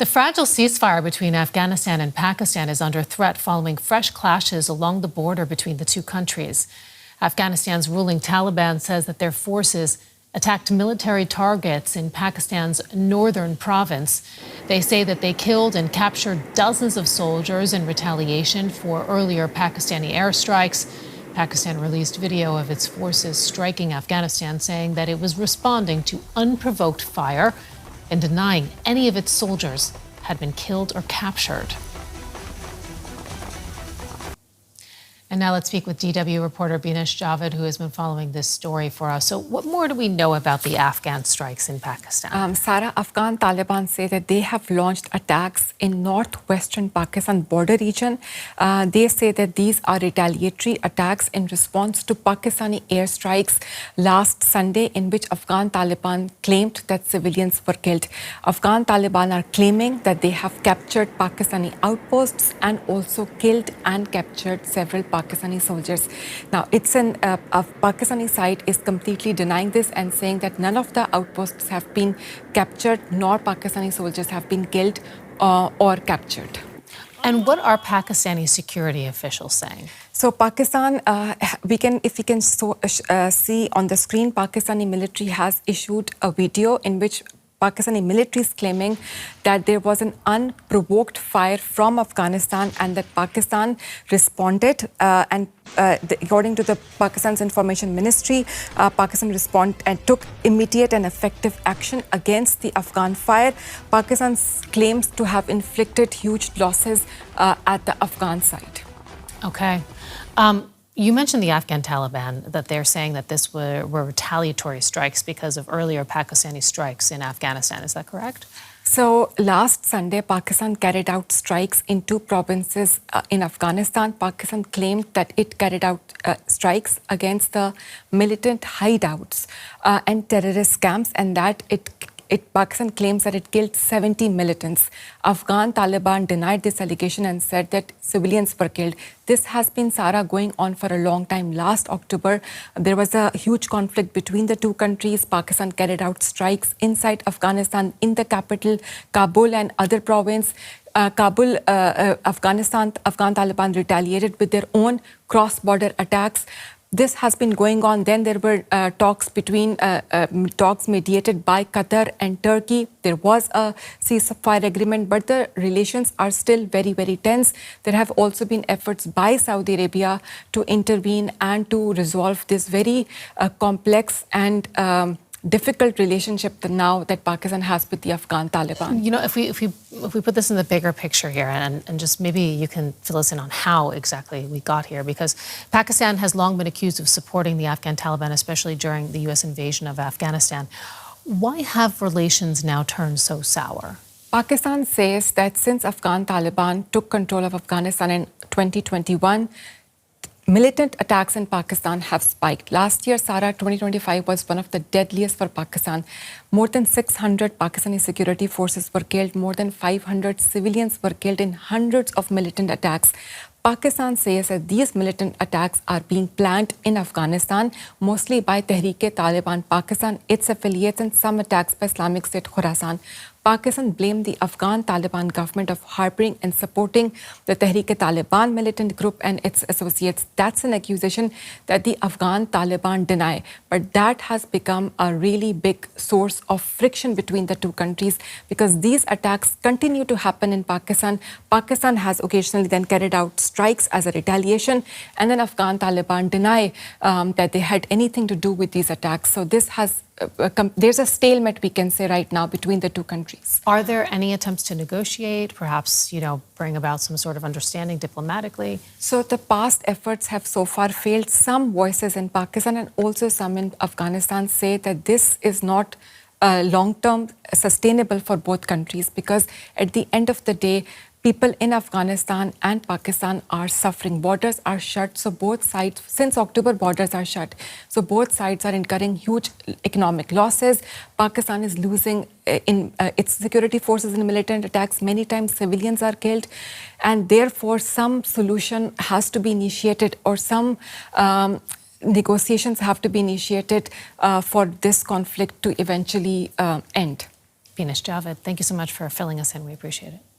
The fragile ceasefire between Afghanistan and Pakistan is under threat following fresh clashes along the border between the two countries. Afghanistan's ruling Taliban says that their forces attacked military targets in Pakistan's northern province. They say that they killed and captured dozens of soldiers in retaliation for earlier Pakistani airstrikes. Pakistan released video of its forces striking Afghanistan, saying that it was responding to unprovoked fire and denying any of its soldiers had been killed or captured. And now let's speak with DW reporter Beenish Javed, who has been following this story for us. So what more do we know about the Afghan strikes in Pakistan? Sarah, Afghan Taliban say that they have launched attacks in northwestern Pakistan border region. They say that these are retaliatory attacks in response to Pakistani airstrikes last Sunday, in which Afghan Taliban claimed that civilians were killed. Afghan Taliban are claiming that they have captured Pakistani outposts and also killed and captured several Pakistani soldiers. Now, it's Pakistani side is completely denying this and saying that none of the outposts have been captured, nor Pakistani soldiers have been killed or captured. And what are Pakistani security officials saying? So Pakistan, if we can see on the screen, Pakistani military has issued a video in which Pakistani military is claiming that there was an unprovoked fire from Afghanistan and that Pakistan responded. According to the Pakistan's information ministry, Pakistan responded and took immediate and effective action against the Afghan fire. Pakistan claims to have inflicted huge losses at the Afghan side. Okay. You mentioned the Afghan Taliban, that they're saying that this were retaliatory strikes because of earlier Pakistani strikes in Afghanistan. Is that correct? So last Sunday, Pakistan carried out strikes in two provinces in Afghanistan. Pakistan claimed that it carried out strikes against the militant hideouts and terrorist camps, and that Pakistan claims that it killed 70 militants. Afghan Taliban denied this allegation and said that civilians were killed. This has been, Sarah, going on for a long time. Last October, there was a huge conflict between the two countries. Pakistan carried out strikes inside Afghanistan, in the capital, Kabul and other provinces. Kabul, Afghan Taliban retaliated with their own cross-border attacks. This has been going on. Then there were talks mediated by Qatar and Turkey. There was a ceasefire agreement, but the relations are still very, very tense. There have also been efforts by Saudi Arabia to intervene and to resolve this very complex and difficult relationship now that Pakistan has with the Afghan Taliban. You know, if we put this in the bigger picture here, and just maybe you can fill us in on how exactly we got here, because Pakistan has long been accused of supporting the Afghan Taliban, especially during the U.S. invasion of Afghanistan. Why have relations now turned so sour? Pakistan says that since Afghan Taliban took control of Afghanistan in 2021, militant attacks in Pakistan have spiked. Last year, Sarah, 2025 was one of the deadliest for Pakistan. More than 600 Pakistani security forces were killed. More than 500 civilians were killed in hundreds of militant attacks. Pakistan says that these militant attacks are being planned in Afghanistan, mostly by Tehreek-e-Taliban Pakistan, its affiliates, and some attacks by Islamic State Khorasan. Pakistan blamed the Afghan Taliban government of harboring and supporting the Tehreek-e-Taliban militant group and its associates. That's an accusation that the Afghan Taliban deny. But that has become a really big source of friction between the two countries, because these attacks continue to happen in Pakistan. Pakistan has occasionally then carried out strikes as a retaliation, and then Afghan Taliban deny that they had anything to do with these attacks. So this has there's a stalemate, we can say, right now between the two countries. Are there any attempts to negotiate, perhaps, bring about some sort of understanding diplomatically? So the past efforts have so far failed. Some voices in Pakistan and also some in Afghanistan say that this is not long-term sustainable for both countries, because at the end of the day, people in Afghanistan and Pakistan are suffering. Borders are shut, so both sides, since October, borders are shut. So both sides are incurring huge economic losses. Pakistan is losing its security forces in militant attacks. Many times civilians are killed. And therefore, some solution has to be initiated, or some negotiations have to be initiated for this conflict to eventually end. Beenish, Javed, thank you so much for filling us in. We appreciate it.